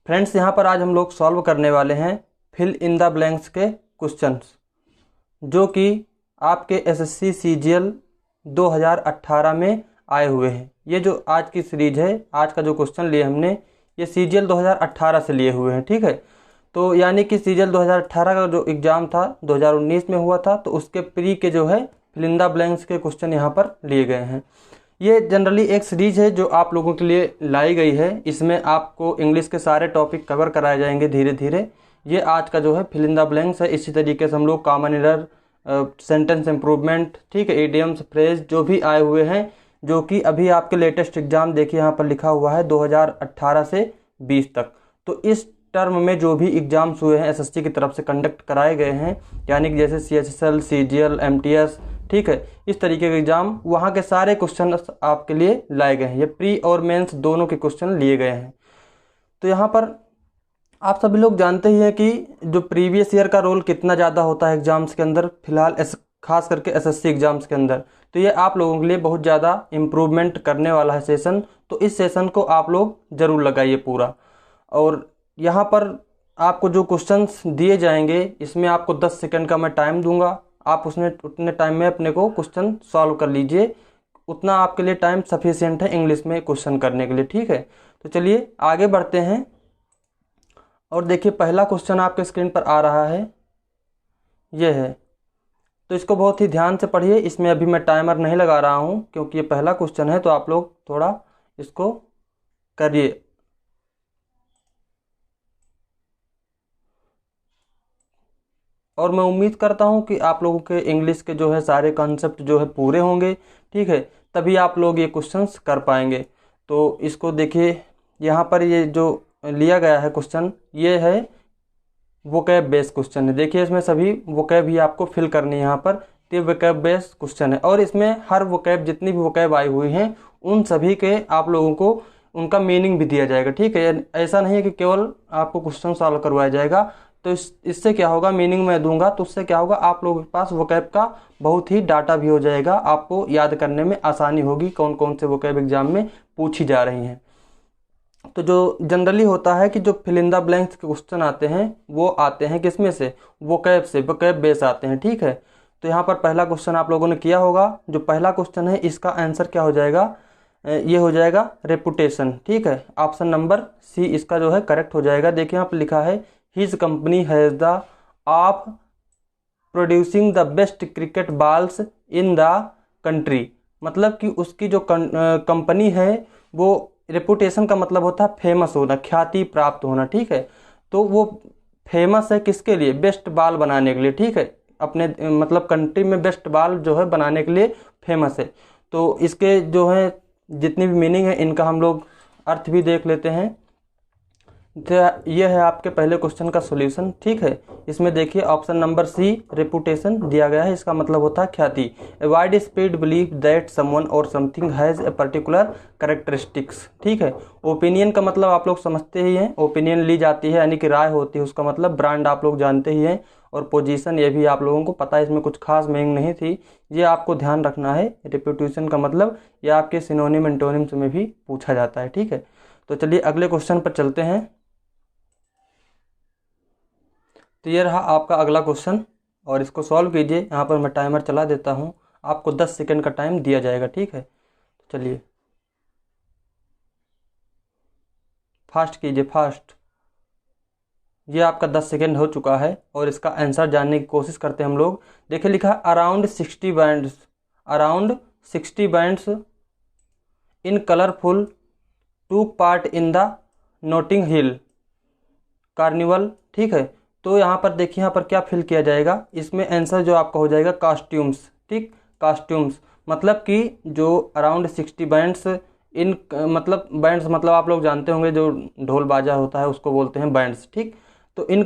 Friends, यहाँ पर आज हम लोग सॉल्व करने वाले हैं फिल इन द ब्लैंक्स के क्वेश्चंस, जो कि आपके एसएससी सीजीएल 2018 में आए हुए हैं। ये जो आज की सीरीज है, आज का जो क्वेश्चन लिए हमने, ये सीजीएल 2018 से लिए हुए हैं। ठीक है, तो यानी कि सीजीएल 2018 का जो एग्ज़ाम था 2019 में हुआ था, तो उसके प्री के जो है फिल इन द ब्लैंक्स के क्वेश्चन यहाँ पर लिए गए हैं। ये जनरली एक सीरीज है जो आप लोगों के लिए लाई गई है। इसमें आपको इंग्लिश के सारे टॉपिक कवर कराए जाएंगे धीरे धीरे। ये आज का जो है फिल इन द ब्लैंक्स है। इसी तरीके से हम लोग कॉमन एरर, सेंटेंस इम्प्रूवमेंट, ठीक है, इडियम्स, फ्रेज जो भी आए हुए हैं, जो कि अभी आपके लेटेस्ट एग्जाम देखिए यहाँ पर लिखा हुआ है 2018 से 20 तक। तो इस टर्म में जो भी एग्जाम्स हुए हैं एसएससी की तरफ से कंडक्ट कराए गए हैं, यानी कि जैसे सीएचएसएल, सीजीएल, एमटीएस, ठीक है, इस तरीके के एग्जाम, वहाँ के सारे क्वेश्चन आपके लिए लाए गए हैं। ये प्री और मेंस दोनों के क्वेश्चन लिए गए हैं। तो यहाँ पर आप सभी लोग जानते ही हैं कि जो प्रीवियस ईयर का रोल कितना ज़्यादा होता है एग्जाम्स के अंदर, फिलहाल खास करके एसएससी एग्जाम्स के अंदर। तो ये आप लोगों के लिए बहुत ज़्यादा इम्प्रूवमेंट करने वाला है सेशन। तो इस सेशन को आप लोग ज़रूर लगाइए पूरा। और यहाँ पर आपको जो क्वेश्चंस दिए जाएंगे, इसमें आपको 10 सेकंड का मैं टाइम दूंगा। आप उतने टाइम में अपने को क्वेश्चन सॉल्व कर लीजिए। उतना आपके लिए टाइम सफिशिएंट है इंग्लिश में क्वेश्चन करने के लिए। ठीक है, तो चलिए आगे बढ़ते हैं। और देखिए पहला क्वेश्चन आपके स्क्रीन पर आ रहा है, ये है। तो इसको बहुत ही ध्यान से पढ़िए। इसमें अभी मैं टाइमर नहीं लगा रहा हूँ क्योंकि ये पहला क्वेश्चन है, तो आप लोग थोड़ा इसको करिए। और मैं उम्मीद करता हूँ कि आप लोगों के इंग्लिश के जो है सारे कॉन्सेप्ट जो है पूरे होंगे। ठीक है, तभी आप लोग ये क्वेश्चंस कर पाएंगे। तो इसको देखिए, यहाँ पर ये जो लिया गया है क्वेश्चन, ये है वोकैब बेस्ड क्वेश्चन है। देखिए इसमें सभी वोकैब ही आपको फिल करनी है यहाँ पर। तो वोकैब बेस्ड क्वेश्चन है और इसमें हर वोकैब, जितनी भी वोकैब आई हुई हैं, उन सभी के आप लोगों को उनका मीनिंग भी दिया जाएगा। ठीक है, ऐसा नहीं है कि केवल आपको क्वेश्चन सॉल्व करवाया जाएगा। तो इससे क्या होगा, मीनिंग मैं दूंगा तो उससे क्या होगा, आप लोगों के पास वोकैब का बहुत ही डाटा भी हो जाएगा। आपको याद करने में आसानी होगी कौन कौन से वोकैब एग्जाम में पूछी जा रही हैं। तो जो जनरली होता है कि जो फिल इन द ब्लैंक्स के क्वेश्चन आते हैं, वो आते हैं किसमें से, वोकैब से, वोकैब बेस आते हैं। ठीक है, तो यहाँ पर पहला क्वेश्चन आप लोगों ने किया होगा। जो पहला क्वेश्चन है इसका आंसर क्या हो जाएगा, ये हो जाएगा रेपुटेशन। ठीक है, ऑप्शन नंबर सी इसका जो है करेक्ट हो जाएगा। देखिए यहाँ पर लिखा है his company has the of producing the best cricket balls in the country. मतलब कि उसकी जो कंपनी है, वो रेपुटेशन का मतलब होता है फेमस होना, ख्याति प्राप्त होना। ठीक है, तो वो फेमस है किसके लिए, बेस्ट बॉल बनाने के लिए। ठीक है, अपने मतलब कंट्री में बेस्ट बॉल जो है बनाने के लिए फेमस है। तो इसके जो है जितनी भी मीनिंग है, इनका हम लोग अर्थ भी देख लेते हैं। तो ये है आपके पहले क्वेश्चन का सॉल्यूशन। ठीक है, इसमें देखिए ऑप्शन नंबर सी रेपुटेशन दिया गया है, इसका मतलब होता है ख्याति। A wide spread believe that someone और something has a particular characteristics. ठीक है, ओपिनियन का मतलब आप लोग समझते ही हैं, ओपिनियन ली जाती है यानी कि राय होती है, उसका मतलब ब्रांड आप लोग जानते ही हैं। और पोजीशन ये भी आप लोगों को पता है, इसमें कुछ खास मीनिंग नहीं थी, ये आपको ध्यान रखना है। रेपुटेशन का मतलब ये आपके सिनोनिम एंटोनिम्स में भी पूछा जाता है। ठीक है, तो चलिए अगले क्वेश्चन पर चलते हैं। तो ये रहा आपका अगला क्वेश्चन और इसको सॉल्व कीजिए। यहाँ पर मैं टाइमर चला देता हूँ, आपको 10 सेकंड का टाइम दिया जाएगा। ठीक है, तो चलिए फास्ट कीजिए, फास्ट। ये आपका 10 सेकंड हो चुका है और इसका आंसर जानने की कोशिश करते हैं हम लोग। देखिए लिखा है अराउंड 60 बैंड्स, अराउंड 60 बैंड्स इन कलरफुल टूक part in the noting hill carnival. ठीक है, तो यहाँ पर देखिए, यहाँ पर क्या फिल किया जाएगा, इसमें आंसर जो आपका हो जाएगा कॉस्ट्यूम्स। ठीक, कॉस्ट्यूम्स मतलब कि जो अराउंड 60 बैंड्स इन, मतलब बैंड्स मतलब आप लोग जानते होंगे जो ढोल बाजा होता है उसको बोलते हैं बैंड्स। ठीक, तो इन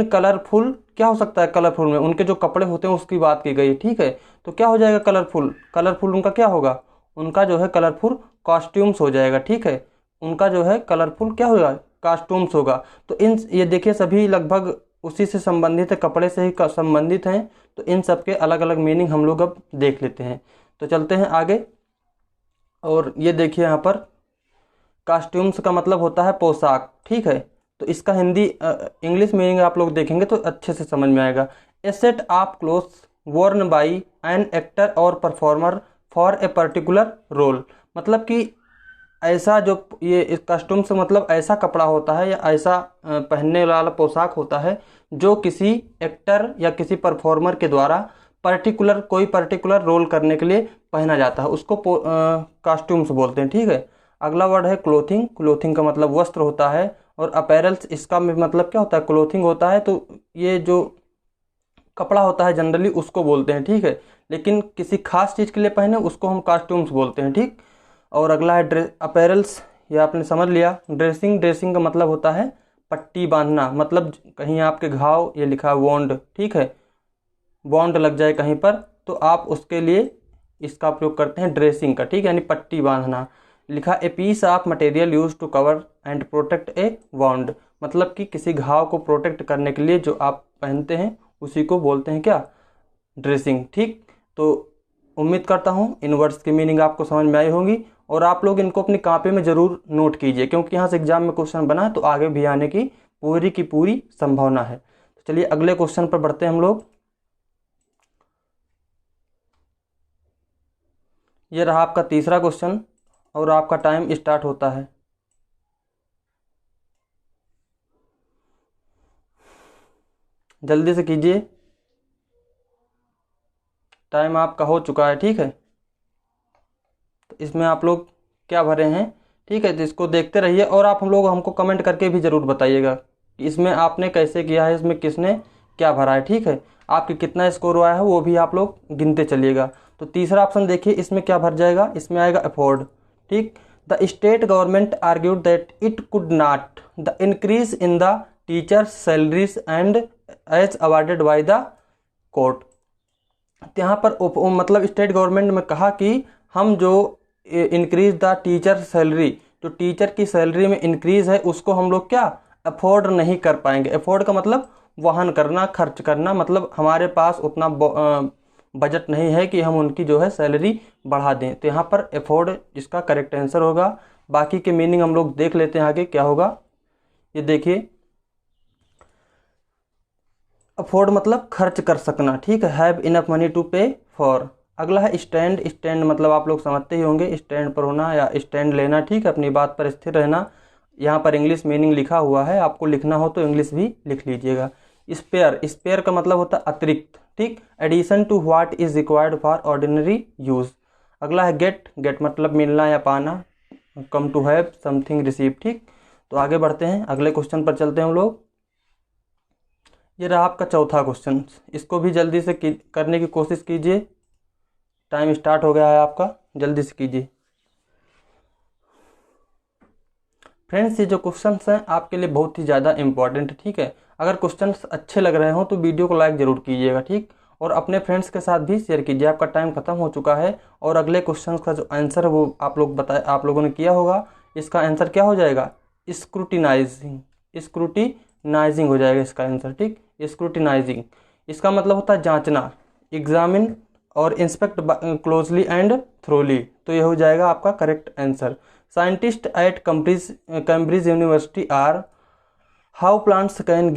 कलरफुल क्या हो सकता है, कलरफुल में उनके जो कपड़े होते हैं उसकी बात की गई। ठीक है, तो क्या हो जाएगा कलरफुल, कलरफुल उनका क्या होगा, उनका जो है कलरफुल कॉस्ट्यूम्स हो जाएगा। ठीक है, उनका जो है कलरफुल क्या होगा, कॉस्ट्यूम्स होगा। तो इन ये देखिए सभी लगभग उसी से संबंधित है, कपड़े से ही संबंधित हैं। तो इन सब के अलग अलग मीनिंग हम लोग अब देख लेते हैं। तो चलते हैं आगे। और ये देखिए यहाँ पर कॉस्ट्यूम्स का मतलब होता है पोशाक। ठीक है, तो इसका हिंदी इंग्लिश मीनिंग आप लोग देखेंगे तो अच्छे से समझ में आएगा। A set of clothes worn by an actor और performer for a particular role, मतलब कि ऐसा जो ये कस्टूम से मतलब ऐसा कपड़ा होता है या ऐसा पहनने वाला पोशाक होता है जो किसी एक्टर या किसी परफॉर्मर के द्वारा कोई पर्टिकुलर रोल करने के लिए पहना जाता है, उसको कॉस्ट्यूम्स बोलते हैं। ठीक है, अगला वर्ड है क्लोथिंग। क्लोथिंग का मतलब वस्त्र होता है, और अपैरल्स इसका मतलब क्या होता है, क्लोथिंग होता है। तो ये जो कपड़ा होता है जनरली उसको बोलते हैं। ठीक है, लेकिन किसी खास चीज़ के लिए पहने उसको हम कॉस्ट्यूम्स बोलते हैं। ठीक, और अगला है अपैरल्स, ये आपने समझ लिया। ड्रेसिंग, ड्रेसिंग का मतलब होता है पट्टी बांधना, मतलब कहीं आपके घाव, ये लिखा है वॉन्ड, ठीक है, बॉन्ड लग जाए कहीं पर तो आप उसके लिए इसका प्रयोग करते हैं ड्रेसिंग का। ठीक है, यानी पट्टी बांधना। लिखा a piece of material used to cover and protect a wound, मतलब कि किसी घाव को प्रोटेक्ट करने के लिए जो आप पहनते हैं उसी को बोलते हैं क्या, ड्रेसिंग। ठीक, तो उम्मीद करता हूँ इन वर्ड्स की मीनिंग आपको समझ में आई होंगी, और आप लोग इनको अपनी कॉपी में ज़रूर नोट कीजिए, क्योंकि यहाँ से एग्जाम में क्वेश्चन बना तो आगे भी आने की पूरी संभावना है। तो चलिए अगले क्वेश्चन पर बढ़ते हैं हम लोग। ये रहा आपका तीसरा क्वेश्चन, और आपका टाइम स्टार्ट होता है। जल्दी से कीजिए, टाइम आपका हो चुका है। ठीक है, तो इसमें आप लोग क्या भरे हैं, ठीक है, तो इसको देखते रहिए, और आप हम लोग हमको कमेंट करके भी ज़रूर बताइएगा कि इसमें आपने कैसे किया है, इसमें किसने क्या भरा है। ठीक है, आपके कितना स्कोर आया है वो भी आप लोग गिनते चलिएगा। तो तीसरा ऑप्शन देखिए, इसमें क्या भर जाएगा, इसमें आएगा अफोर्ड। ठीक, the state government argued that it could not the increase in the teachers salaries and as awarded by the court. यहाँ पर मतलब स्टेट गवर्नमेंट में कहा कि हम जो इंक्रीज द टीचर सैलरी, जो टीचर की सैलरी में इंक्रीज है उसको हम लोग क्या अफोर्ड नहीं कर पाएंगे। अफोर्ड का मतलब वहन करना, खर्च करना, मतलब हमारे पास उतना बजट नहीं है कि हम उनकी जो है सैलरी बढ़ा दें। तो यहाँ पर अफोर्ड इसका करेक्ट आंसर होगा। बाकी के मीनिंग हम लोग देख लेते हैं आगे क्या होगा। ये देखिए, अफोर्ड मतलब खर्च कर सकना। ठीक है, हैव इनफ मनी टू पे फॉर। अगला है स्टैंड। स्टैंड मतलब आप लोग समझते ही होंगे, स्टैंड पर होना या स्टैंड लेना। ठीक है, अपनी बात पर स्थिर रहना। यहाँ पर इंग्लिश मीनिंग लिखा हुआ है, आपको लिखना हो तो इंग्लिश भी लिख लीजिएगा। स्पेयर, स्पेयर का मतलब होता है अतिरिक्त। ठीक, addition to what is required for ordinary use. अगला है गेट। गेट मतलब मिलना या पाना। Come to have something receive. ठीक, तो आगे बढ़ते हैं, अगले क्वेश्चन पर चलते हैं हम लोग। ये रहा आपका चौथा क्वेश्चन, इसको भी जल्दी से करने की कोशिश कीजिए। टाइम स्टार्ट हो गया है आपका, जल्दी से कीजिए। फ्रेंड्स, ये जो क्वेश्चंस हैं आपके लिए बहुत ही ज़्यादा इंपॉर्टेंट है। ठीक है, अगर क्वेश्चंस अच्छे लग रहे हो तो वीडियो को लाइक ज़रूर कीजिएगा। ठीक, और अपने फ्रेंड्स के साथ भी शेयर कीजिए। आपका टाइम खत्म हो चुका है, और अगले क्वेश्चन का जो आंसर है वो आप लोगों ने किया होगा। इसका आंसर क्या हो जाएगा, स्क्रूटिनाइजिंग। स्क्रूटिनाइजिंग हो जाएगा इसका आंसर। ठीक, स्क्रूटिनाइजिंग इसका मतलब होता है जांचना, एग्जामिन और इंस्पेक्ट क्लोजली एंड थ्रोली। तो ये हो जाएगा आपका correct answer. Scientist at Cambridge University are how plants can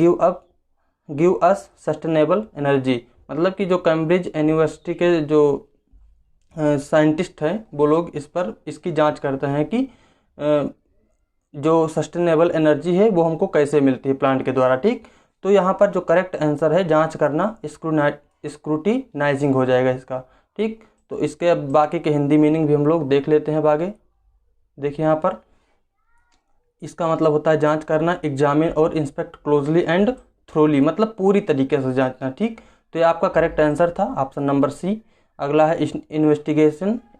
give us sustainable energy. मतलब कि जो कैम्ब्रिज यूनिवर्सिटी के जो साइंटिस्ट हैं वो लोग इसकी जांच करते हैं कि जो सस्टेनेबल एनर्जी है वो हमको कैसे मिलती है प्लांट के द्वारा। ठीक, तो यहाँ पर जो करेक्ट आंसर है जांच करना, स्क्रूटिनाइजिंग हो जाएगा इसका। ठीक, तो इसके अब बाकी के हिंदी मीनिंग भी हम लोग देख लेते हैं आगे। देखिए यहाँ पर इसका मतलब होता है जांच करना, एग्जामिन और इंस्पेक्ट क्लोजली एंड थ्रोली, मतलब पूरी तरीके से जांचना। ठीक, तो ये आपका करेक्ट आंसर था, ऑप्शन नंबर सी। अगला है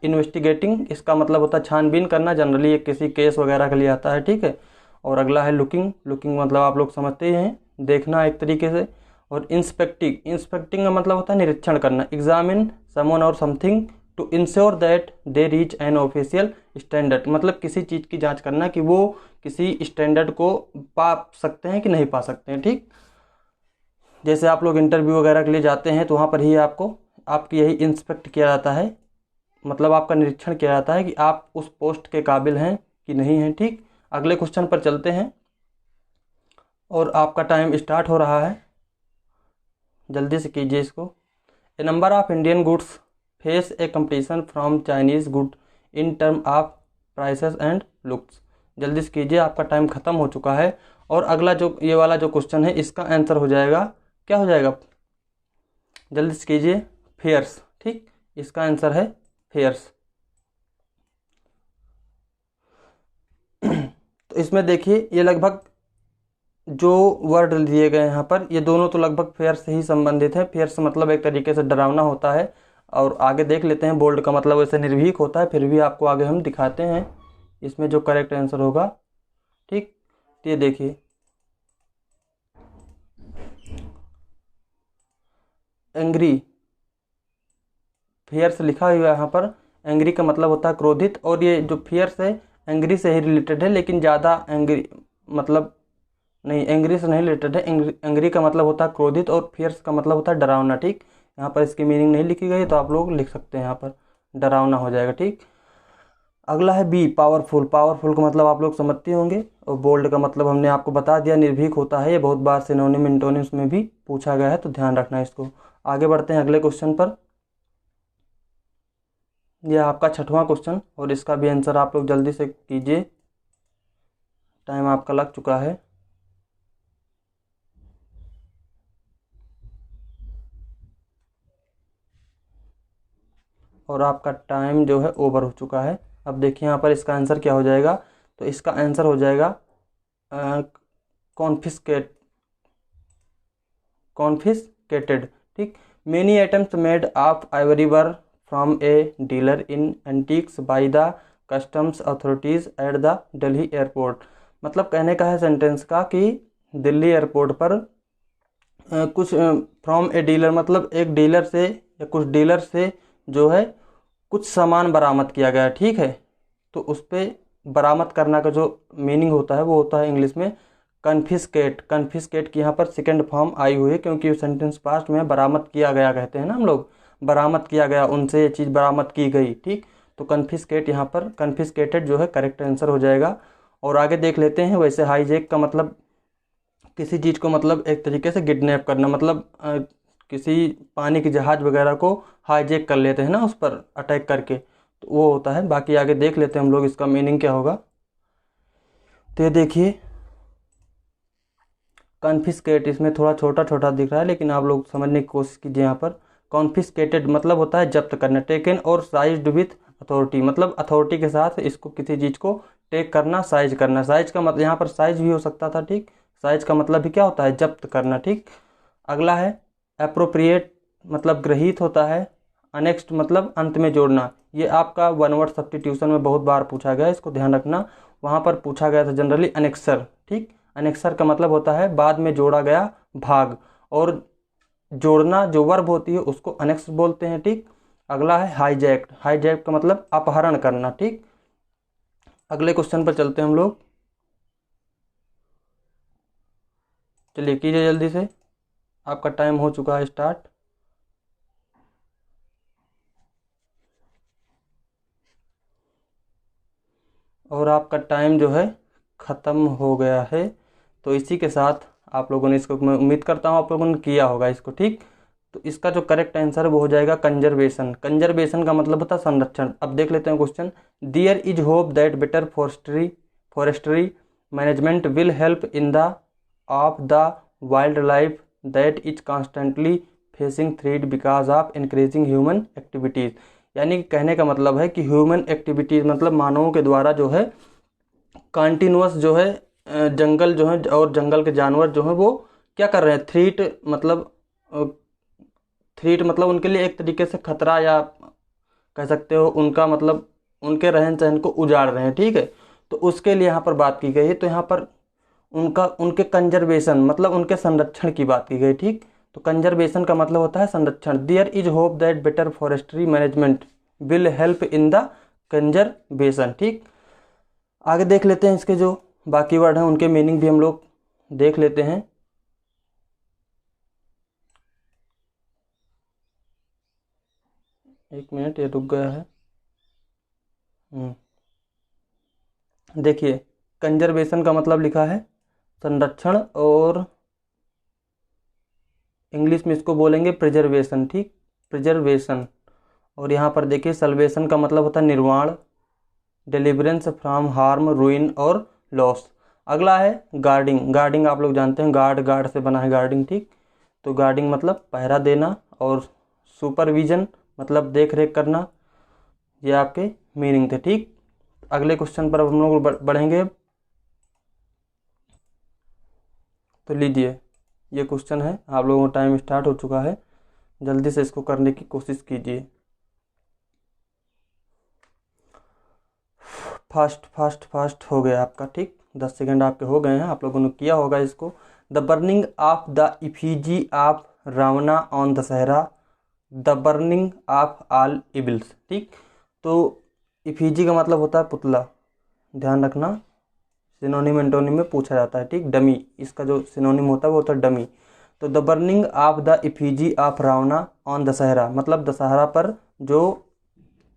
इन्वेस्टिगेटिंग। इसका मतलब होता है छानबीन करना, जनरली ये किसी केस वगैरह के लिए आता है। ठीक है, और अगला है लुकिंग। लुकिंग मतलब आप लोग समझते ही हैं, देखना एक तरीके से। और इंस्पेक्टिंग का मतलब होता है निरीक्षण करना। एग्जामिन समवन और something to ensure that they reach an official standard, मतलब किसी चीज़ की जांच करना कि वो किसी स्टैंडर्ड को पा सकते हैं कि नहीं पा सकते हैं। ठीक, जैसे आप लोग इंटरव्यू वगैरह के लिए जाते हैं तो वहाँ पर ही आपकी यही इंस्पेक्ट किया जाता है, मतलब आपका निरीक्षण किया जाता है कि आप उस पोस्ट के काबिल हैं कि नहीं हैं। ठीक, अगले क्वेश्चन पर चलते हैं। और आपका टाइम स्टार्ट हो रहा है, जल्दी से कीजिए इसको। A number of Indian goods face a competition from Chinese good in term of prices and looks. जल्दी से कीजिए, आपका टाइम ख़त्म हो चुका है। और अगला जो ये वाला जो क्वेश्चन है इसका आंसर हो जाएगा, क्या हो जाएगा, जल्दी से कीजिए, फेयर्स। ठीक, इसका आंसर है फेयर्स। तो इसमें देखिए ये लगभग जो वर्ड दिए गए हैं यहाँ पर, ये दोनों तो लगभग फेयर से ही संबंधित है। फेयर से मतलब एक तरीके से डरावना होता है। और आगे देख लेते हैं, बोल्ड का मतलब वैसे निर्भीक होता है, फिर भी आपको आगे हम दिखाते हैं इसमें जो करेक्ट आंसर होगा। ठीक, तो ये देखिए, एंग्री, फेयर्स लिखा हुआ है यहाँ पर। एंग्री का मतलब होता है क्रोधित, और ये जो फेयर्स है एंग्री से ही रिलेटेड है, लेकिन ज़्यादा एंग्री मतलब नहीं, एंग्री से नहीं रिलेटेड है। एंग्री का मतलब होता है क्रोधित, और फियर्स का मतलब होता है डरावना। ठीक, यहाँ पर इसकी मीनिंग नहीं लिखी गई, तो आप लोग लिख सकते हैं यहाँ पर डरावना हो जाएगा। ठीक, अगला है बी, पावरफुल। पावरफुल का मतलब आप लोग समझते होंगे, और बोल्ड का मतलब हमने आपको बता दिया, निर्भीक होता है। ये बहुत बार सिनोनिम इंटोनिम्स में भी पूछा गया है, तो ध्यान रखना है इसको। आगे बढ़ते हैं अगले क्वेश्चन पर। यह आपका 6वां क्वेश्चन, और इसका भी आंसर आप लोग जल्दी से कीजिए, टाइम आपका लग चुका है। और आपका टाइम जो है ओवर हो चुका है। अब देखिए यहाँ पर इसका आंसर क्या हो जाएगा। तो इसका आंसर हो जाएगा कॉन्फिस्केट, कॉन्फिस्केटेड। ठीक, many items made of Ivory were from a dealer in antiques by the customs authorities at the Delhi airport. मतलब कहने का है सेंटेंस का कि दिल्ली एयरपोर्ट पर कुछ फ्रॉम ए डीलर मतलब एक डीलर से या कुछ डीलर से जो है कुछ सामान बरामद किया गया। ठीक है, तो उस पर बरामद करना का जो मीनिंग होता है वो होता है इंग्लिश में कन्फिस्केट। कन्फिस्केट की यहाँ पर सेकंड फॉर्म आई हुई है, क्योंकि सेंटेंस पास्ट में बरामद किया गया कहते हैं ना हम लोग, बरामद किया गया, उनसे ये चीज़ बरामद की गई। ठीक, तो कन्फिस्केट यहाँ पर कन्फिस्केटेड जो है करेक्ट आंसर हो जाएगा। और आगे देख लेते हैं। वैसे हाईजैक का मतलब किसी चीज़ को मतलब एक तरीके से किडनैप करना, मतलब किसी पानी की जहाज़ वगैरह को हाईजैक कर लेते हैं ना, उस पर अटैक करके, तो वो होता है। बाकी आगे देख लेते हैं हम लोग इसका मीनिंग क्या होगा। तो ये देखिए, कॉन्फिस्केट इसमें थोड़ा छोटा छोटा दिख रहा है, लेकिन आप लोग समझने की कोशिश कीजिए। यहाँ पर कॉन्फिस्केटेड मतलब होता है जब्त करना। टेकन और साइज्ड विथ अथॉरिटी, मतलब अथॉरिटी के साथ इसको किसी चीज़ को टेक करना, साइज करना। साइज का मतलब यहाँ पर साइज भी हो सकता था। ठीक, साइज का मतलब भी क्या होता है, जब्त करना। ठीक, अगला है अप्रोप्रिएट, मतलब गृहीत होता है। अनेक्स्ट मतलब अंत में जोड़ना। ये आपका वन वर्ड सब्स्टिट्यूशन में बहुत बार पूछा गया है, इसको ध्यान रखना। वहाँ पर पूछा गया था जनरली अनेक्सर। ठीक, अनेक्सर का मतलब होता है बाद में जोड़ा गया भाग, और जोड़ना जो वर्ब होती है उसको अनेक्स बोलते हैं। ठीक, अगला है हाईजैक्ट। हाईजैक्ट का मतलब अपहरण करना। ठीक, अगले क्वेश्चन पर चलते हैं हम लोग। चलिए कीजिए जल्दी से, आपका टाइम हो चुका है स्टार्ट। और आपका टाइम जो है ख़त्म हो गया है। तो इसी के साथ आप लोगों ने इसको, मैं उम्मीद करता हूँ आप लोगों ने किया होगा इसको। ठीक, तो इसका जो करेक्ट आंसर है वो हो जाएगा कंजर्वेशन। कंजर्वेशन का मतलब होता है संरक्षण। अब देख लेते हैं question. There is hope that better forestry management will help in the of the wild life that is constantly facing threat because of increasing human activities. यानी कि कहने का मतलब है कि ह्यूमन एक्टिविटीज़ मतलब मानवों के द्वारा जो है कंटिन्यूअस जो है जंगल जो है और जंगल के जानवर जो हैं वो क्या कर रहे हैं, थ्रीट मतलब उनके लिए एक तरीके से खतरा, या कह सकते हो उनका मतलब उनके रहन सहन को उजाड़ रहे हैं। ठीक है, तो उसके लिए यहाँ पर बात की गई है। तो यहाँ पर उनका उनके कंजर्वेशन मतलब उनके संरक्षण की बात की गई। ठीक, तो कंजर्वेशन का मतलब होता है संरक्षण। There is hope that better forestry management will help in the conservation. ठीक, आगे देख लेते हैं इसके जो बाकी वर्ड हैं उनके मीनिंग भी हम लोग देख लेते हैं। एक मिनट, ये रुक गया है। देखिए, कंजर्वेशन का मतलब लिखा है संरक्षण, और इंग्लिश में इसको बोलेंगे प्रिजर्वेशन, ठीक, प्रिजर्वेशन। और यहाँ पर देखिए सल्वेशन का मतलब होता है निर्वाण, डिलीवरेंस फ्रॉम हार्म, रुइन और लॉस। अगला है गार्डिंग। गार्डिंग आप लोग जानते हैं, गार्ड से बना है गार्डिंग, ठीक। तो गार्डिंग मतलब पहरा देना, और सुपरविजन मतलब देख रेख करना। ये आपके मीनिंग थे, ठीक। अगले क्वेश्चन पर अब हम लोग बढ़ेंगे। तो लीजिए ये क्वेश्चन है, आप लोगों का टाइम स्टार्ट हो चुका है, जल्दी से इसको करने की कोशिश कीजिए। फास्ट हो गया आपका, ठीक। 10 सेकंड आपके हो गए हैं, आप लोगों ने किया होगा इसको। The burning of the effigy of Ravana on Dussehra, the burning of all evils, ठीक। तो इफिजी का मतलब होता है पुतला, ध्यान रखना, सिनोनिम एंटोनिम में पूछा जाता है, ठीक। डमी, इसका जो सिनोनिम होता है वो होता है डमी। तो the burning of the effigy of Ravana on Dussehra मतलब दशहरा पर जो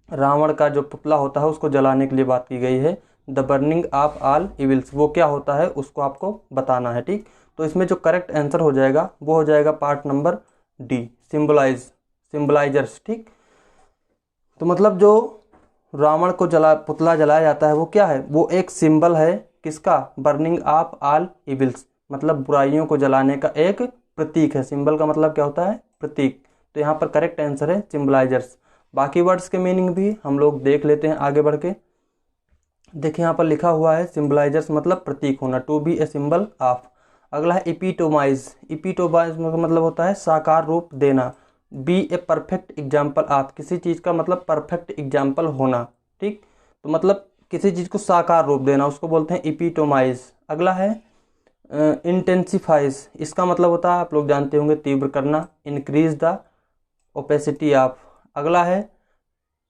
रावण का जो पुतला होता है उसको जलाने के लिए बात की गई है। The burning of all evils वो क्या होता है उसको आपको बताना है, ठीक। तो इसमें जो करेक्ट आंसर हो जाएगा वो हो जाएगा पार्ट नंबर डी, सिंबलाइजर्स, ठीक। तो मतलब जो रावण को पुतला जलाया जाता है वो क्या है, वो एक सिंबल है किसका, बर्निंग ऑफ ऑल इविल्स मतलब बुराइयों को जलाने का एक प्रतीक है। सिंबल का मतलब क्या होता है, प्रतीक। तो यहाँ पर करेक्ट आंसर है सिंबलाइजर्स। बाकी वर्ड्स के मीनिंग भी हम लोग देख लेते हैं आगे बढ़ के। देखिए यहाँ पर लिखा हुआ है सिंबलाइजर्स मतलब प्रतीक होना, to be a symbol of. अगला है इपिटोमाइज। इपिटोमाइज का मतलब होता है साकार रूप देना। Be a perfect example of, किसी चीज़ का मतलब परफेक्ट एग्जाम्पल होना, ठीक। तो मतलब किसी चीज़ को साकार रूप देना उसको बोलते हैं इपिटोमाइज। अगला है इंटेंसिफाइज, इसका मतलब होता है आप लोग जानते होंगे तीव्र करना, इंक्रीज द ओपेसिटी ऑफ। अगला है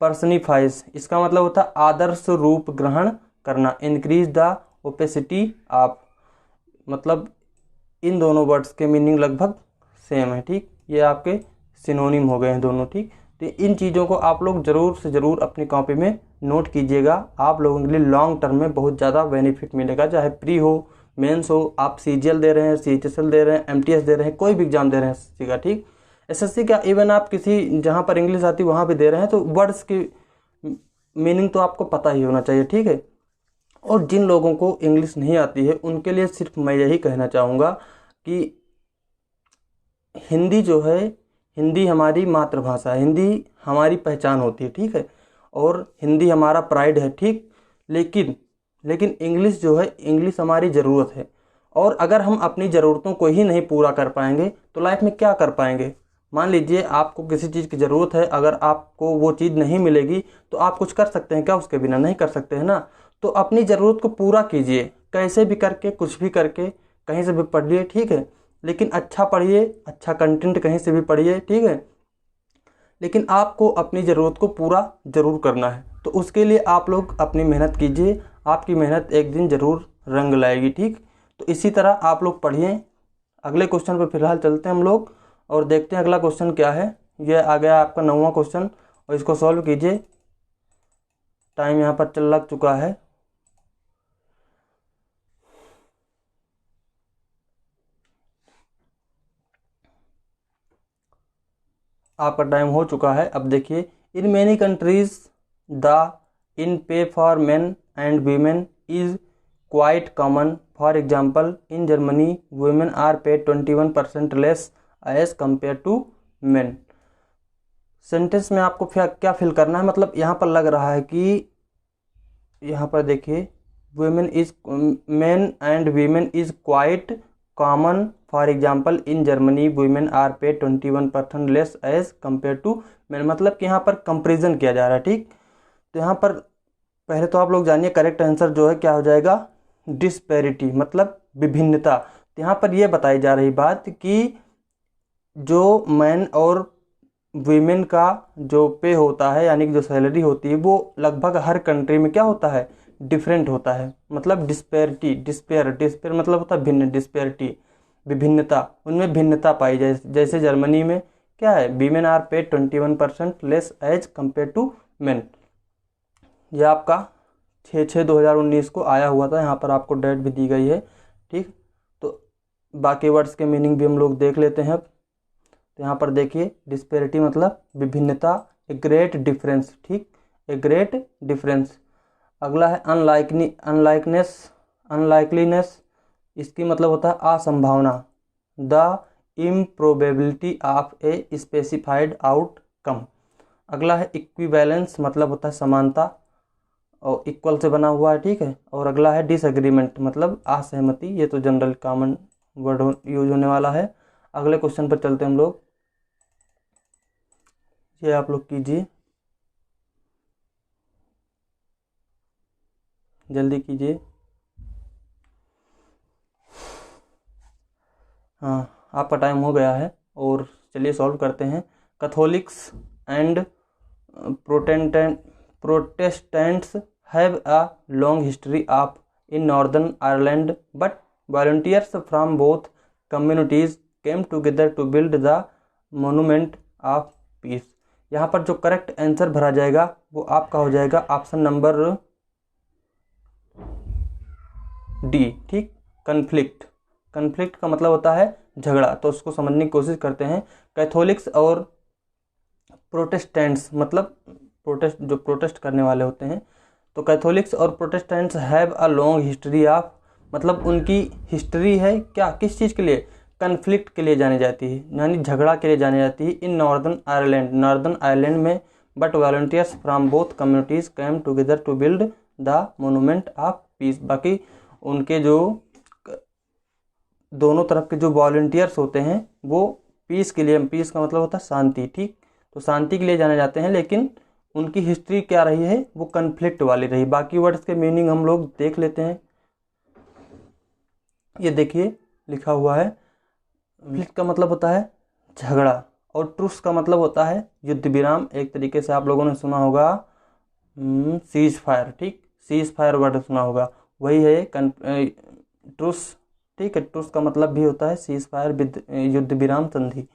पर्सनिफाइज, इसका मतलब होता है आदर्श रूप ग्रहण करना, इंक्रीज द ओपेसिटी ऑफ। मतलब इन दोनों वर्ड्स के मीनिंग लगभग सेम है, ठीक। ये आपके सिनोनिम हो गए हैं दोनों, ठीक। तो इन चीज़ों को आप लोग ज़रूर से ज़रूर अपनी कॉपी में नोट कीजिएगा, आप लोगों के लिए लॉन्ग टर्म में बहुत ज़्यादा बेनिफिट मिलेगा। चाहे प्री हो, मेंस हो, आप सीजीएल दे रहे हैं, सीएचएसएल दे रहे हैं, एमटीएस दे रहे हैं, कोई भी एग्जाम दे रहे हैं एसएससी का, ठीक। एसएससी का इवन आप किसी जहाँ पर इंग्लिश आती है वहाँ भी दे रहे हैं, तो वर्ड्स की मीनिंग तो आपको पता ही होना चाहिए, ठीक है। और जिन लोगों को इंग्लिश नहीं आती है उनके लिए सिर्फ मैं यही कहना चाहूँगा कि हिंदी जो है, हिंदी हमारी मातृभाषा है, हिंदी हमारी पहचान होती है, ठीक है। और हिंदी हमारा प्राइड है, ठीक। लेकिन इंग्लिश जो है, इंग्लिश हमारी ज़रूरत है। और अगर हम अपनी ज़रूरतों को ही नहीं पूरा कर पाएंगे तो लाइफ में क्या कर पाएंगे। मान लीजिए आपको किसी चीज़ की ज़रूरत है, अगर आपको वो चीज़ नहीं मिलेगी तो आप कुछ कर सकते हैं क्या उसके बिना, नहीं कर सकते हैं ना। तो अपनी ज़रूरत को पूरा कीजिए, कैसे भी करके, कुछ भी करके, कहीं से भी पढ़िए, ठीक है। लेकिन अच्छा पढ़िए, अच्छा कंटेंट कहीं से भी पढ़िए, ठीक है। लेकिन आपको अपनी ज़रूरत को पूरा ज़रूर करना है, तो उसके लिए आप लोग अपनी मेहनत कीजिए, आपकी मेहनत एक दिन ज़रूर रंग लाएगी, ठीक। तो इसी तरह आप लोग पढ़िए। अगले क्वेश्चन पर फिलहाल चलते हैं हम लोग और देखते हैं अगला क्वेश्चन क्या है। ये आ गया आपका 9वां क्वेश्चन और इसको सॉल्व कीजिए। टाइम यहाँ पर लग चुका है। आपका टाइम हो चुका है। अब देखिए, in many countries the in pay for men and women is quite common. For example in Germany women are paid 21% less as compare to men. Sentence में आपको क्या फिल करना है, मतलब यहाँ पर लग रहा है कि यहाँ पर देखिए women is men and women is quite common. For example in Germany women are paid 21% less as compare to men. मतलब कि यहाँ पर कंपेरिजन किया जा रहा है, ठीक। तो यहाँ पर पहले तो आप लोग जानिए करेक्ट आंसर जो है क्या हो जाएगा, डिस्पैरिटी मतलब विभिन्नता। तो यहाँ पर यह बताई जा रही बात कि जो मैन और वीमेन का जो पे होता है यानी कि जो सैलरी होती है वो लगभग हर कंट्री में क्या होता है, डिफरेंट होता है। मतलब डिस्पैरिटी, डिस्पेयर मतलब होता है भिन्न, डिस्पैरिटी विभिन्नता, उनमें भिन्नता पाई जाए। जैसे जर्मनी में क्या है, women are paid 21% less as compare to men. यह आपका 6/6/2019 को आया हुआ था, यहाँ पर आपको डेट भी दी गई है, ठीक। बाकी वर्ड्स के मीनिंग भी हम लोग देख लेते हैं अब। तो यहाँ पर देखिए डिस्पेरिटी मतलब विभिन्नता, ए ग्रेट डिफरेंस, ठीक, ए ग्रेट डिफरेंस। अगला है अनलाइकलीनेस, इसकी मतलब होता है असंभावना, the improbability of a specified outcome. अगला है इक्विवेलेंस, मतलब होता है समानता और इक्वल से बना हुआ है, ठीक है। और अगला है डिसएग्रीमेंट, मतलब असहमति, ये तो जनरल कॉमन वर्ड यूज होने वाला है। अगले क्वेश्चन पर चलते हैं हम लोग, ये आप लोग कीजिए, जल्दी कीजिए। हाँ, आपका टाइम हो गया है और चलिए सॉल्व करते हैं। Catholics and Protestants have a long history of in Northern Ireland, but volunteers from both communities came together to build the monument of peace. यहाँ पर जो करेक्ट आंसर भरा जाएगा वो आपका हो जाएगा ऑप्शन नंबर डी, ठीक, कन्फ्लिक्ट। कन्फ्लिक्ट का मतलब होता है झगड़ा, तो उसको समझने की कोशिश करते हैं। कैथोलिक्स और प्रोटेस्टेंट्स मतलब जो प्रोटेस्ट करने वाले होते हैं, तो कैथोलिक्स और Protestants have a long history of, मतलब उनकी हिस्ट्री है क्या, किस चीज़ के लिए, कन्फ्लिक्ट के लिए जानी जाती है, यानी झगड़ा के लिए जानी जाती है। इन नॉर्दर्न आयरलैंड में, but volunteers from both communities came together to build the monument of peace. बाकी उनके जो दोनों तरफ के जो वॉलंटियर्स होते हैं वो पीस के लिए, पीस का मतलब होता है शांति, ठीक, तो शांति के लिए जाने जाते हैं, लेकिन उनकी हिस्ट्री क्या रही है, वो कन्फ्लिक्ट वाली रही। बाकी वर्ड्स के मीनिंग हम लोग देख लेते हैं। ये देखिए लिखा हुआ है, कन्फ्लिक्ट का मतलब होता है झगड़ा, और ट्रूस का मतलब होता है युद्ध विराम। एक तरीके से आप लोगों ने सुना होगा सीज फायर, ठीक, सीज फायर वर्ड सुना होगा, वही है ट्रूस, ठीक है। ट्रूस का मतलब भी होता है सीज फायर, युद्ध विराम संधि।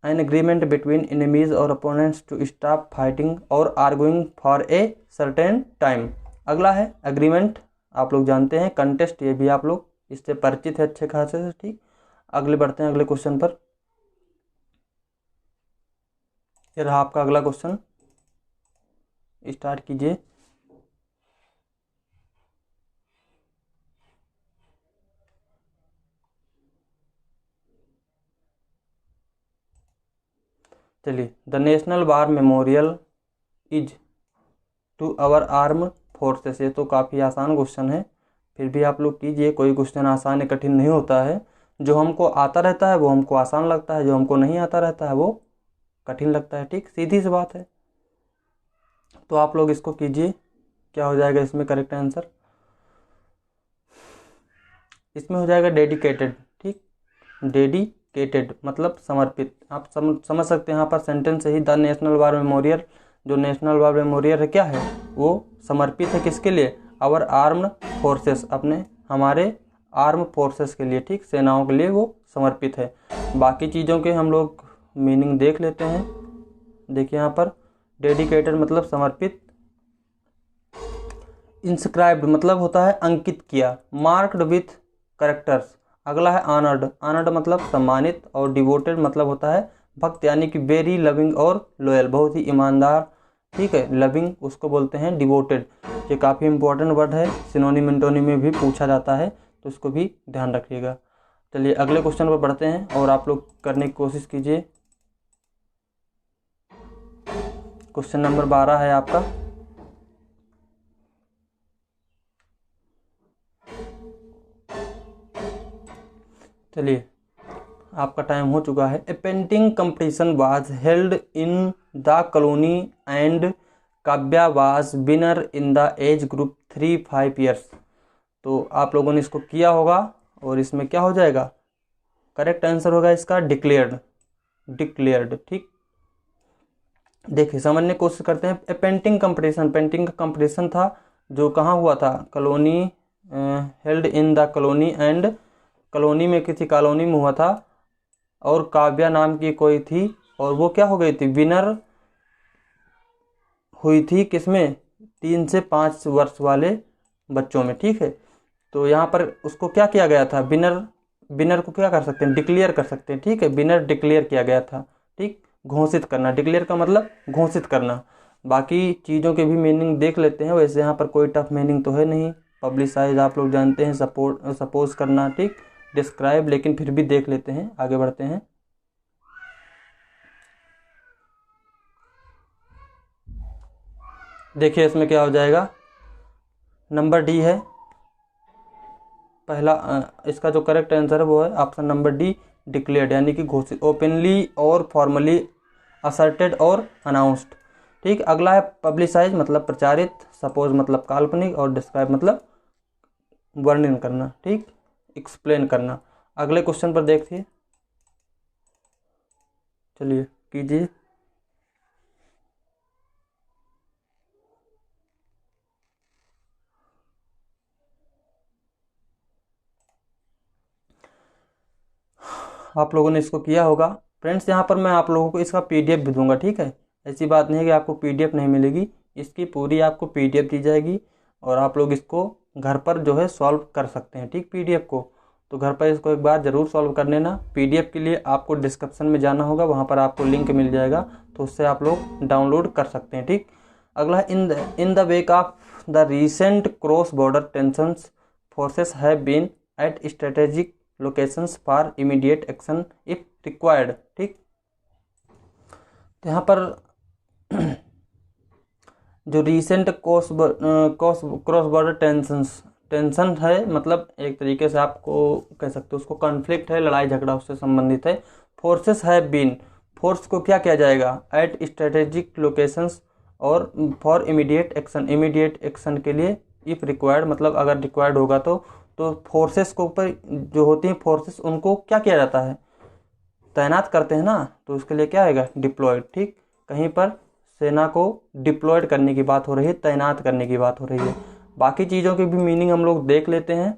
एन एग्रीमेंट बिटवीन एनिमीज और अपोनेंट्स टू स्टॉप फाइटिंग और arguing for a certain time. अगला है एग्रीमेंट, आप लोग जानते हैं। कंटेस्ट, ये भी आप लोग इससे परिचित है अच्छे खासे से, ठीक। अगले बढ़ते हैं अगले क्वेश्चन पर। ये रहा आपका अगला क्वेश्चन, स्टार्ट कीजिए। चलिए, the National War Memorial is to our arm forces, ये तो काफ़ी आसान क्वेश्चन है, फिर भी आप लोग कीजिए। कोई क्वेश्चन आसान या कठिन नहीं होता है, जो हमको आता रहता है वो हमको आसान लगता है, जो हमको नहीं आता रहता है वो कठिन लगता है, ठीक, सीधी सी बात है। तो आप लोग इसको कीजिए, क्या हो जाएगा इसमें करेक्ट आंसर, इसमें हो जाएगा डेडिकेटेड, ठीक, डेडिकेटेड मतलब समर्पित। आप समझ सकते हैं यहाँ पर सेंटेंस से ही, द नेशनल वार मेमोरियल, जो नेशनल वार मेमोरियल है क्या है, वो समर्पित है किसके लिए, आवर आर्म्ड फोर्सेस, हमारे आर्म फोर्सेस के लिए, ठीक, सेनाओं के लिए वो समर्पित है। बाकी चीज़ों के हम लोग मीनिंग देख लेते हैं। देखिए यहाँ पर डेडिकेटेड मतलब समर्पित, इंस्क्राइब्ड मतलब होता है अंकित किया, मार्क्ड विथ करेक्टर्स। अगला है ऑनर्ड, ऑनर्ड मतलब सम्मानित, और डिवोटेड मतलब होता है भक्त, यानी कि वेरी लविंग और लॉयल, बहुत ही ईमानदार, ठीक है। लविंग उसको बोलते हैं डिवोटेड। ये काफ़ी इंपॉर्टेंट वर्ड है, सिनोनिम इंटोनिम में भी पूछा जाता है, तो इसको भी ध्यान रखिएगा। चलिए अगले क्वेश्चन पर बढ़ते हैं और आप लोग करने की कोशिश कीजिए। क्वेश्चन नंबर 12 है आपका। चलिए आपका टाइम हो चुका है। A painting competition was held in the colony and Kavya was winner in the age group 3-5 years. तो आप लोगों ने इसको किया होगा और इसमें क्या हो जाएगा, करेक्ट आंसर होगा इसका डिक्लेयर्ड, डिक्लेयर्ड, ठीक। देखिए समझने की कोशिश करते हैं। ए पेंटिंग कंपटीशन, पेंटिंग का कंपटीशन था जो कहाँ हुआ था, colony, held in the colony and, colony में किसी कॉलोनी में हुआ था, और काव्या नाम की कोई थी, और वो क्या हो गई थी, विनर हुई थी किसमें, 3 से 5 वर्ष वाले बच्चों में, ठीक है। तो यहाँ पर उसको क्या किया गया था, विनर विनर को क्या कर सकते हैं, डिक्लेयर कर सकते हैं। ठीक है, विनर डिक्लेयर किया गया था। ठीक, घोषित करना, डिक्लेयर का मतलब घोषित करना। बाकी चीज़ों के भी मीनिंग देख लेते हैं। वैसे यहाँ पर कोई टफ मीनिंग तो है नहीं। पब्लिसाइज आप लोग जानते हैं, सपोज करना, ठीक, डिस्क्राइब, लेकिन फिर भी देख लेते हैं, आगे बढ़ते हैं। देखिए इसमें क्या हो जाएगा, नंबर डी है पहला। इसका जो करेक्ट आंसर है वो है ऑप्शन नंबर डी, डिक्लेयर्ड, यानी कि घोषित, ओपनली और फॉर्मली, असर्टेड और अनाउंस्ड। ठीक, अगला है पब्लिसाइज मतलब प्रचारित, सपोज मतलब काल्पनिक, और डिस्क्राइब मतलब वर्णन करना। ठीक, एक्सप्लेन करना। अगले क्वेश्चन पर देखिए, चलिए कीजिए। आप लोगों ने इसको किया होगा फ्रेंड्स। यहाँ पर मैं आप लोगों को इसका पीडीएफ भी दूंगा। ठीक है, ऐसी बात नहीं है कि आपको पीडीएफ नहीं मिलेगी, इसकी पूरी आपको पीडीएफ दी जाएगी और आप लोग इसको घर पर जो है सॉल्व कर सकते हैं। ठीक, पीडीएफ को तो घर पर इसको एक बार ज़रूर सॉल्व कर लेना। पीडीएफ के लिए आपको डिस्क्रिप्शन में जाना होगा, वहाँ पर आपको लिंक मिल जाएगा, तो उससे आप लोग डाउनलोड कर सकते हैं। ठीक, अगला है in the wake of the recent cross border tensions, forces have been at strategic locations for immediate action if required. ठीक, तो यहाँ पर जो रीसेंट क्रॉस बॉर्डर टेंशन है, मतलब एक तरीके से आपको कह सकते हो उसको कॉन्फ्लिक्ट है, लड़ाई झगड़ा उससे संबंधित है। फोर्सेस हैव बीन, फोर्स को क्या किया जाएगा, एट स्ट्रेटेजिक लोकेशंस, और फॉर इमीडिएट एक्शन के लिए, इफ रिक्वायर्ड मतलब अगर रिक्वायर्ड होगा तो फोर्सेस को ऊपर जो होती हैं फोर्सेस, उनको क्या किया जाता है, तैनात करते हैं ना, तो उसके लिए क्या आएगा, डिप्लॉयड। ठीक, कहीं पर सेना को डिप्लॉयड करने की बात हो रही है, तैनात करने की बात हो रही है। बाकी चीज़ों की भी मीनिंग हम लोग देख लेते हैं।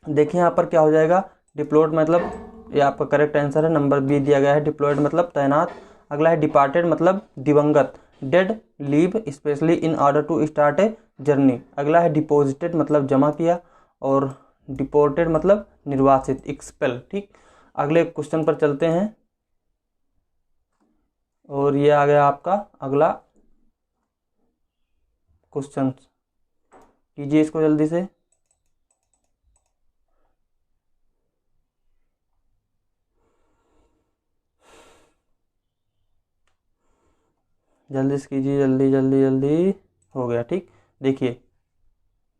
देखिए यहाँ पर क्या हो जाएगा, डिप्लॉयड मतलब, ये आपका करेक्ट आंसर है, नंबर बी दिया गया है, डिप्लॉयड मतलब तैनात। अगला है डिपार्टेड मतलब दिवंगत, dead leave especially in order to start a journey. अगला है डिपॉजिटेड मतलब जमा किया, और डिपोर्टेड मतलब निर्वासित, एक्सपेल। ठीक, अगले क्वेश्चन पर चलते हैं, और ये आ गया आपका अगला क्वेश्चन, कीजिए इसको जल्दी से। जल्दी से कीजिए, जल्दी जल्दी जल्दी, हो गया। ठीक, देखिए,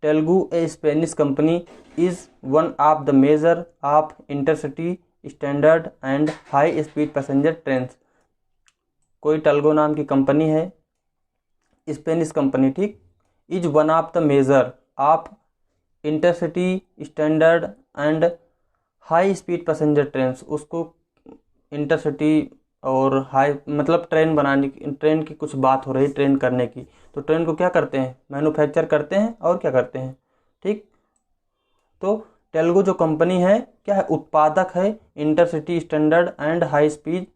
Talgo a Spanish company is one of the major of intercity standard and high speed passenger train. कोई तेलुगु नाम की कंपनी है, स्पेनिश कंपनी, ठीक, is one of the major of intercity standard and high speed passenger train. उसको intercity और high मतलब train बनाने की, ट्रेन की कुछ बात हो रही, ट्रेन करने की, तो ट्रेन को क्या करते हैं, मैन्युफैक्चर करते हैं, और क्या करते हैं। ठीक, तो तेलुगु जो कंपनी है क्या है, उत्पादक है intercity standard and high speed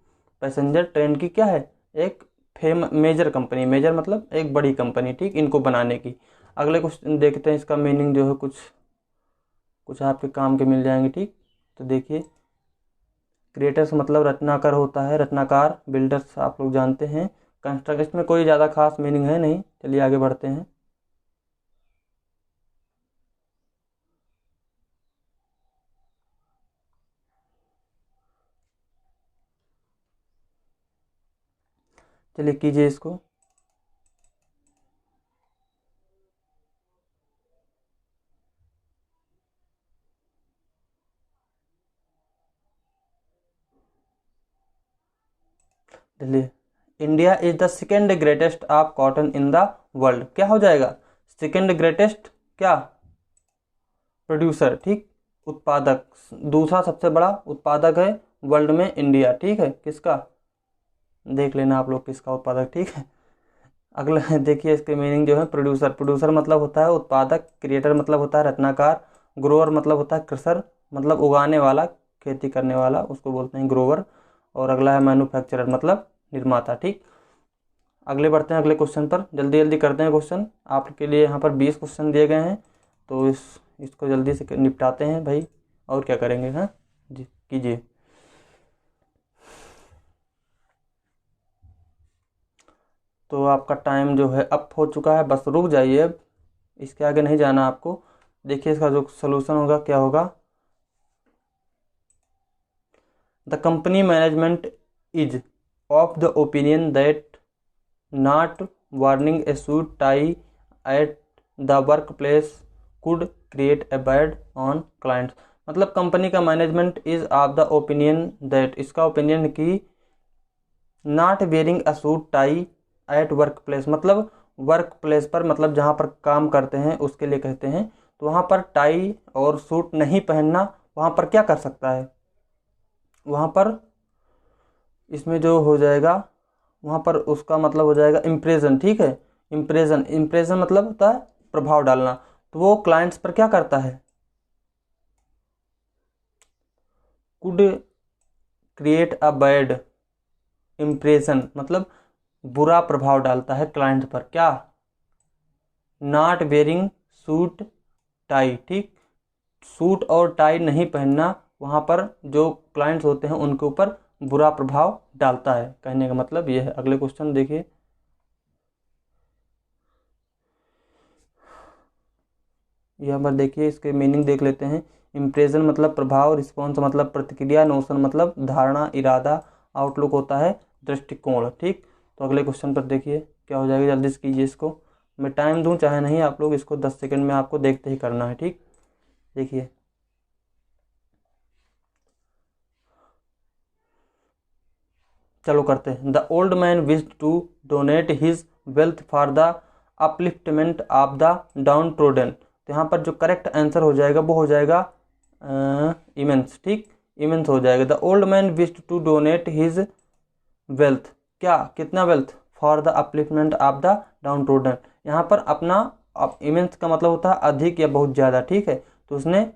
passenger train की, क्या है, एक मेजर कंपनी, मेजर मतलब एक बड़ी कंपनी। ठीक, इनको बनाने की। अगले कुछ देखते हैं, इसका मीनिंग जो है कुछ कुछ आपके काम के मिल जाएंगे। ठीक, तो देखिए, क्रिएटर्स मतलब रचनाकार होता है, रचनाकार, बिल्डर्स आप लोग जानते हैं, कंस्ट्रक्ट, में कोई ज़्यादा खास मीनिंग है नहीं। चलिए आगे बढ़ते हैं। चलिए कीजिए इसको। चलिए, India is the second greatest of cotton in the world, क्या हो जाएगा, सेकेंड ग्रेटेस्ट क्या, प्रोड्यूसर। ठीक, उत्पादक, दूसरा सबसे बड़ा उत्पादक है वर्ल्ड में इंडिया। ठीक है, किसका, देख लेना आप लोग किसका उत्पादक। ठीक है, अगला देखिए, इसके मीनिंग जो है, प्रोड्यूसर, प्रोड्यूसर मतलब होता है उत्पादक, क्रिएटर मतलब होता है रचनाकार, ग्रोअर मतलब होता है कृषर, मतलब उगाने वाला, खेती करने वाला, उसको बोलते हैं ग्रोवर, और अगला है मैन्युफैक्चरर मतलब निर्माता। ठीक, अगले बढ़ते हैं अगले क्वेश्चन पर, जल्दी जल्दी करते हैं क्वेश्चन। आपके लिए यहाँ पर 20 क्वेश्चन दिए गए हैं, तो इसको जल्दी से निपटाते हैं भाई, और क्या करेंगे। हाँ जी कीजिए। तो आपका टाइम जो है अप हो चुका है, बस रुक जाइए अब, इसके आगे नहीं जाना आपको। देखिए इसका जो सलूशन होगा क्या होगा। The company management is of the opinion that not warning A suit tie at the work place could create a bad on clients. मतलब कंपनी का management is of the opinion that, इसका opinion की not wearing a suit tie at work place, मतलब work place पर, मतलब जहाँ पर काम करते हैं उसके लिए कहते हैं। तो वहाँ पर टाई और सूट नहीं पहनना, वहाँ पर क्या कर सकता है, वहाँ पर इसमें जो हो जाएगा, वहाँ पर उसका मतलब हो जाएगा इम्प्रेशन। ठीक है, इम्प्रेशन, इम्प्रेशन मतलब होता है प्रभाव डालना। तो वो क्लाइंट्स पर क्या करता है, could create a bad impression, मतलब बुरा प्रभाव डालता है क्लाइंट पर। क्या, नॉट वेयरिंग सूट टाई, ठीक, सूट और टाई नहीं पहनना वहाँ पर जो क्लाइंट्स होते हैं उनके ऊपर बुरा प्रभाव डालता है, कहने का मतलब ये है। अगले क्वेश्चन देखिए। यहाँ पर देखिए इसके मीनिंग देख लेते हैं। इम्प्रेशन मतलब प्रभाव, रिस्पॉन्स मतलब प्रतिक्रिया, नोशन मतलब धारणा, इरादा, आउटलुक होता है दृष्टिकोण। ठीक, तो अगले क्वेश्चन पर देखिए क्या हो जाएगा, जल्दी से कीजिए इसको। मैं टाइम दूं चाहे नहीं, आप लोग इसको 10 सेकंड में आपको देखते ही करना है। ठीक, देखिए। चलो करते हैं। The old man wished to donate his wealth for the upliftment of the downtrodden. तो यहाँ पर जो करेक्ट आंसर हो जाएगा वो हो जाएगा इमेंस। ठीक, इमेंस हो जाएगा। The old man wished to donate his wealth, क्या, कितना wealth, for the upliftment of the downtrodden. यहाँ पर अपना, इमेंस का मतलब होता है अधिक या बहुत ज़्यादा। ठीक है, तो उसने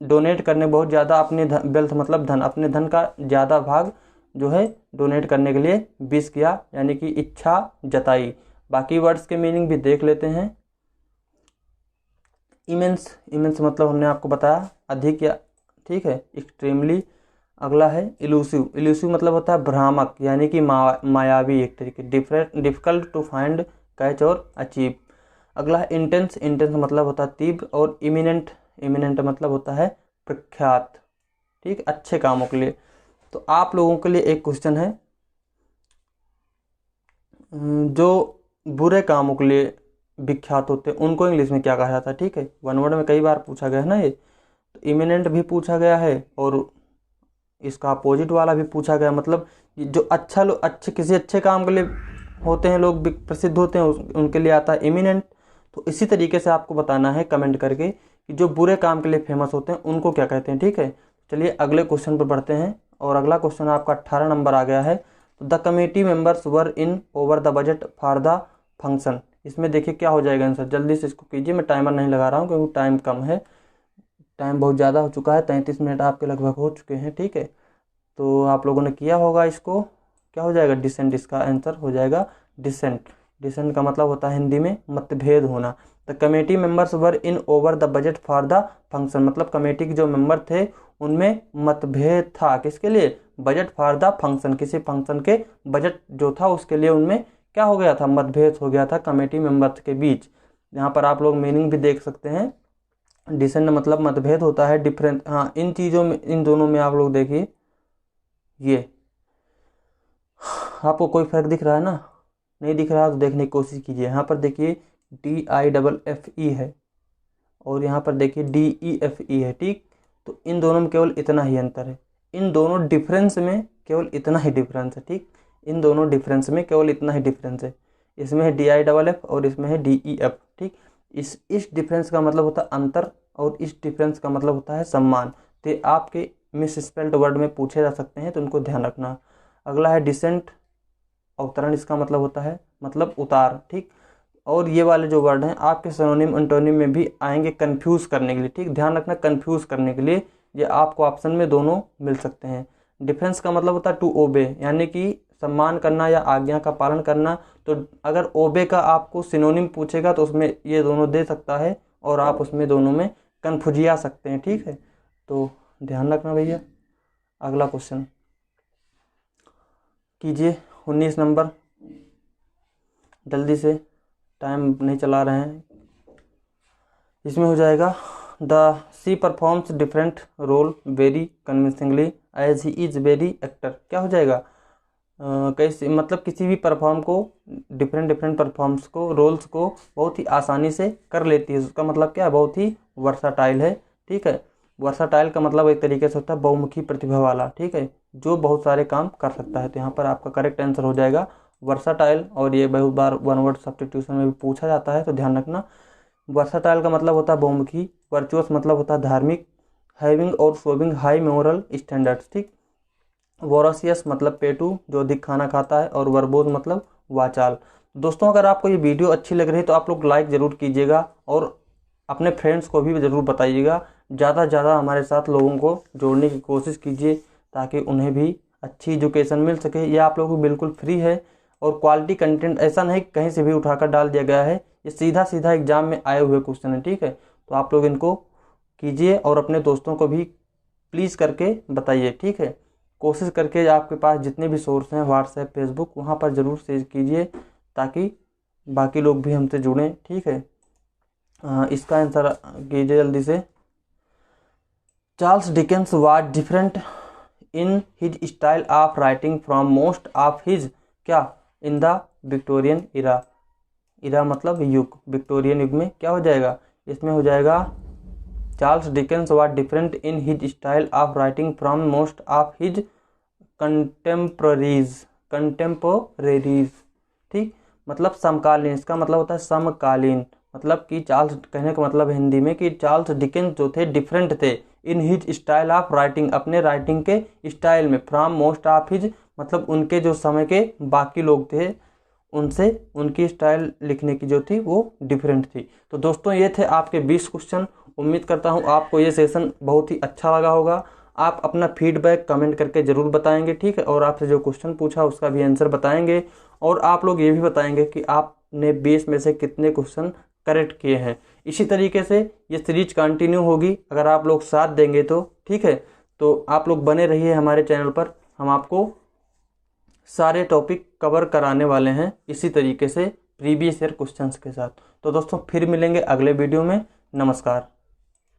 डोनेट करने बहुत ज़्यादा अपने वेल्थ मतलब धन, अपने धन का ज़्यादा भाग जो है डोनेट करने के लिए विश किया, यानी कि इच्छा जताई। बाकी वर्ड्स के मीनिंग भी देख लेते हैं। इमेंस, इमेंस मतलब हमने आपको बताया अधिक या, ठीक है, एक्सट्रीमली। अगला है इलूसिव, इलूसिव मतलब होता है भ्रामक, यानी कि मायावी एक तरीके, different, difficult to find, catch और अचीव। अगला है इंटेंस, इंटेंस मतलब होता है तीव्र। और इमिनेंट, इमिनेंट मतलब होता है प्रख्यात, ठीक, अच्छे कामों के लिए। तो आप लोगों के लिए एक क्वेश्चन है, जो बुरे कामों के लिए विख्यात होते हैं उनको इंग्लिश में क्या कहा जाता है। ठीक है, वन वर्ड में कई बार पूछा गया है ना ये। तो इमिनेंट भी पूछा गया है और इसका अपोजिट वाला भी पूछा गया, मतलब जो अच्छा लोग, अच्छे किसी अच्छे काम के लिए होते हैं, लोग प्रसिद्ध होते हैं, उनके लिए आता है इमिनेंट। तो इसी तरीके से आपको बताना है कमेंट करके कि जो बुरे काम के लिए फेमस होते हैं उनको क्या कहते हैं। ठीक है, चलिए अगले क्वेश्चन पर बढ़ते हैं। और अगला क्वेश्चन आपका 18 नंबर आ गया है। तो the committee members were in over the budget for the function. इसमें देखिए क्या हो जाएगा आंसर, जल्दी से इसको कीजिए। मैं टाइमर नहीं लगा रहा हूँ क्योंकि टाइम कम है, टाइम बहुत ज़्यादा हो चुका है, 33 मिनट आपके लगभग हो चुके हैं। ठीक है, तो आप लोगों ने किया होगा इसको। क्या हो जाएगा, डिसेंट, इसका आंसर हो जाएगा डिसेंट। डिसेंट का मतलब होता है हिंदी में मतभेद होना। The committee members were in over the budget for the function, मतलब कमेटी के जो मेंबर थे उनमें मतभेद था, किसके लिए, बजट फॉर द फंक्शन, किसी फंक्शन के बजट जो था उसके लिए उनमें क्या हो गया था, मतभेद हो गया था कमेटी मेंबर्स के बीच। यहाँ पर आप लोग मीनिंग भी देख सकते हैं। डिसेंट मतलब मतभेद होता है, डिफरेंस। हाँ, इन चीज़ों में, इन दोनों में आप लोग देखिए, ये आपको कोई फर्क दिख रहा है ना, नहीं दिख रहा तो देखने की कोशिश कीजिए। यहाँ पर देखिए DIFFE है और यहाँ पर देखिए DEFE है। ठीक, तो इन दोनों में केवल इतना ही अंतर है, इन दोनों डिफरेंस में केवल इतना ही डिफरेंस है। ठीक, इन दोनों डिफरेंस में केवल इतना ही डिफरेंस है। इसमें है DIFF और इसमें है DEF। ठीक, इस डिफरेंस का मतलब होता है अंतर और इस डिफरेंस का मतलब होता है सम्मान। तो ये आपके मिस स्पेल्ड वर्ड में पूछे जा सकते हैं, तो उनको ध्यान रखना। अगला है डिसेंट, अवतरण, इसका मतलब होता है मतलब उतार। ठीक, और ये वाले जो वर्ड हैं आपके सिनोनिम एंटोनिम में भी आएंगे कंफ्यूज करने के लिए। ठीक, ध्यान रखना, कंफ्यूज करने के लिए ये आपको ऑप्शन में दोनों मिल सकते हैं। डिफेंस का मतलब होता है टू ओबे, यानी कि सम्मान करना या आज्ञा का पालन करना। तो अगर ओबे का आपको सिनोनिम पूछेगा तो उसमें ये दोनों दे सकता है और आप उसमें दोनों में कन्फ्यूजिया सकते हैं। ठीक है, तो ध्यान रखना भैया। अगला क्वेश्चन कीजिए 19 नंबर, जल्दी से, टाइम नहीं चला रहे हैं। इसमें हो जाएगा the C performs different role very convincingly as he is very actor. क्या हो जाएगा? कैसे मतलब किसी भी परफॉर्म को, डिफरेंट परफॉर्म्स को, रोल्स को बहुत ही आसानी से कर लेती है। उसका मतलब क्या है? बहुत ही वर्साटाइल है। ठीक है, वर्साटाइल का मतलब एक तरीके से होता है बहुमुखी प्रतिभा वाला। ठीक है, जो बहुत सारे काम कर सकता है। तो यहाँ पर आपका करेक्ट आंसर हो जाएगा वर्साटाइल। और ये बहुत बार वन वर्ड सब्स्टिट्यूशन में भी पूछा जाता है, तो ध्यान रखना। वर्साटाइल का मतलब होता है बहुमुखी, वर्चुअस मतलब होता है धार्मिक, हैविंग और शोविंग हाई मोरल स्टैंडर्ड्स। ठीक, वोरासियस मतलब पेटू, जो अधिक खाना खाता है, और वर्बोज मतलब वाचाल। दोस्तों अगर आपको ये वीडियो अच्छी लग रही है तो आप लोग लाइक ज़रूर कीजिएगा और अपने फ्रेंड्स को भी ज़रूर बताइएगा। ज़्यादा से ज़्यादा हमारे साथ लोगों को जोड़ने की कोशिश कीजिए ताकि उन्हें भी अच्छी एजुकेशन मिल सके। ये आप लोगों को बिल्कुल फ्री है और क्वालिटी कंटेंट ऐसा नहीं कहीं से भी उठाकर डाल दिया गया है। ये सीधा सीधा एग्जाम में आए हुए क्वेश्चन है। ठीक है, तो आप लोग इनको कीजिए और अपने दोस्तों को भी प्लीज़ करके बताइए। ठीक है, कोशिश करके आपके पास जितने भी सोर्स हैं, व्हाट्सएप, फेसबुक, वहाँ पर ज़रूर शेयर कीजिए ताकि बाकी लोग भी हमसे जुड़ें। ठीक है, इसका आंसर कीजिए जल्दी से। Charles Dickens was different in his style of writing from most of his क्या इन द विक्टोरियन इरा। इरा मतलब युग, विक्टोरियन युग में क्या हो जाएगा? इसमें हो जाएगा Charles Dickens was different in his style of writing from most of his contemporaries. ठीक, मतलब समकालीन, इसका मतलब होता है समकालीन। मतलब कि चार्ल्स, कहने का मतलब हिंदी में कि चार्ल्स डिकेंस जो थे डिफरेंट थे इन हिज स्टाइल ऑफ राइटिंग, अपने राइटिंग के स्टाइल में, फ्रॉम मोस्ट ऑफ हिज मतलब उनके जो समय के बाकी लोग थे उनसे उनकी स्टाइल लिखने की जो थी वो डिफरेंट थी। तो दोस्तों ये थे आपके 20 क्वेश्चन। उम्मीद करता हूँ आपको ये सेशन बहुत ही अच्छा लगा होगा। आप अपना फीडबैक कमेंट करके ज़रूर बताएंगे। ठीक है, और आपसे जो क्वेश्चन पूछा उसका भी आंसर बताएंगे। और आप लोग ये भी बताएंगे कि आपने 20 में से कितने क्वेश्चन करेक्ट किए हैं। इसी तरीके से ये सीरीज कंटिन्यू होगी अगर आप लोग साथ देंगे तो। ठीक है, तो आप लोग बने रहिए हमारे चैनल पर, हम आपको सारे टॉपिक कवर कराने वाले हैं इसी तरीके से प्रीवियस ईयर क्वेश्चंस के साथ। तो दोस्तों फिर मिलेंगे अगले वीडियो में। नमस्कार।